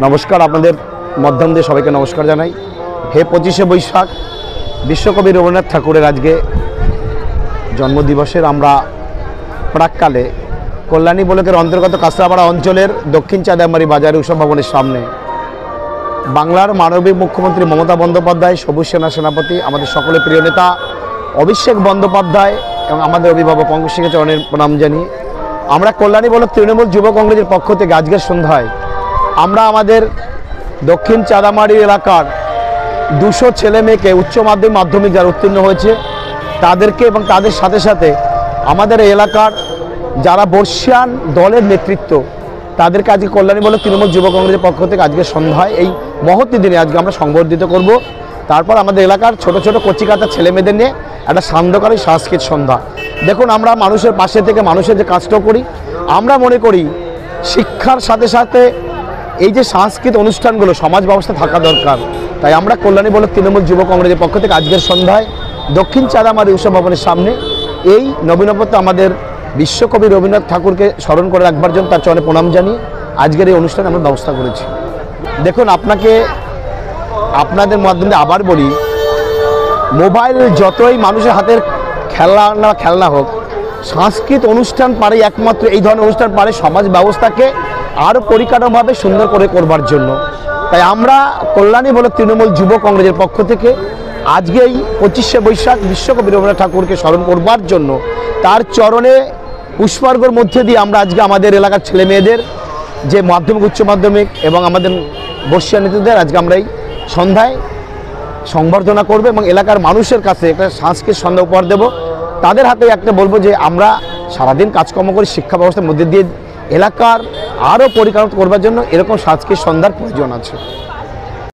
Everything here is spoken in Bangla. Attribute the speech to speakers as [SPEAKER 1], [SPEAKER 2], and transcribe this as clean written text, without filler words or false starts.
[SPEAKER 1] নমস্কার, আপনাদের মাধ্যম দিয়ে সবাইকে নমস্কার জানাই। হে 25শে বৈশাখ, বিশ্বকবি রবীন্দ্রনাথ ঠাকুরের আজকে জন্মদিবসের আমরা প্রাককালে কল্যাণী ব্লকের অন্তর্গত কাঁচরাপাড়া অঞ্চলের দক্ষিণ চাঁদামারি বাজারে উৎসব ভবনের সামনে বাংলার মাননীয় মুখ্যমন্ত্রী মমতা বন্দ্যোপাধ্যায়, সবুজ সেনা সেনাপতি, আমাদের সকলের প্রিয় নেতা অভিষেক বন্দ্যোপাধ্যায় এবং আমাদের অভিভাবক পঙ্কজ সিংহের চরণের প্রণাম জানিয়ে আমরা কল্যাণী ব্লক তৃণমূল যুব কংগ্রেসের পক্ষ থেকে আজকের সন্ধ্যায় আমরা আমাদের দক্ষিণ চাঁদামারি এলাকার 200 ছেলে মেয়েকে উচ্চ মাধ্যমিক যারা উত্তীর্ণ হয়েছে তাদেরকে এবং তাদের সাথে সাথে আমাদের এলাকার যারা বর্ষিয়ান দলের নেতৃত্ব তাদেরকে আজকে কল্যাণী ব্লক তৃণমূল যুব কংগ্রেসের পক্ষ থেকে আজকে সন্ধ্যায় এই মহৎ দিনে আজকে আমরা সংবর্ধিত করব। তারপর আমাদের এলাকার ছোট ছোট কচিকাতা ছেলে মেয়েদের নিয়ে একটা সান্ধ্যকালী সাংস্কৃতিক সন্ধ্যা। দেখুন, আমরা মানুষের পাশে থেকে মানুষের যে কাজটাও করি, আমরা মনে করি শিক্ষার সাথে সাথে এই যে সাংস্কৃতিক অনুষ্ঠানগুলো সমাজ ব্যবস্থা থাকা দরকার। তাই আমরা কল্যাণী ব্লক তৃণমূল যুব কংগ্রেসের পক্ষ থেকে আজকের সন্ধ্যায় দক্ষিণ চাঁদামারি উৎসব ভবনের সামনে এই নবীনবর্ত আমাদের বিশ্বকবি রবীন্দ্রনাথ ঠাকুরকে স্মরণ করে রাখবার জন্য তার চরণে প্রণাম জানিয়ে আজকের এই অনুষ্ঠানে আমরা ব্যবস্থা করেছি। দেখুন, আপনাদের মাধ্যমে আবার বলি, মোবাইল যতই মানুষের হাতের খেলনা হোক, সাংস্কৃতিক অনুষ্ঠান পারে একমাত্র এই ধরনের অনুষ্ঠান পারে সমাজ ব্যবস্থাকে আরও পরিকাঠামোভাবে সুন্দর করে করবার জন্য। তাই আমরা কল্যাণী ব্লক তৃণমূল যুব কংগ্রেসের পক্ষ থেকে আজকে এই 25শে বৈশাখ বিশ্বকবি রবীন্দ্রনাথ ঠাকুরকে স্মরণ করবার জন্য তার চরণে পুষ্পার্ঘ্যের মধ্যে দিয়ে আমরা আজকে আমাদের এলাকার ছেলে মেয়েদের যে মাধ্যমিক, উচ্চ মাধ্যমিক এবং আমাদের বর্ষিয়ান নেতৃত্বদের আজকে আমরা এই সন্ধ্যায় সংবর্ধনা করব এবং এলাকার মানুষের কাছে একটা সাংস্কৃতিক সন্ধ্যা উপহার দেব। তাদের হাতে একটা বলবো যে আমরা সারাদিন কাজকর্ম করি, শিক্ষা ব্যবস্থার মধ্যে দিয়ে এলাকার আরও পরিকাঠামো করবার জন্য এরকম সাংস্কৃতিক সন্ধ্যার প্রয়োজন আছে।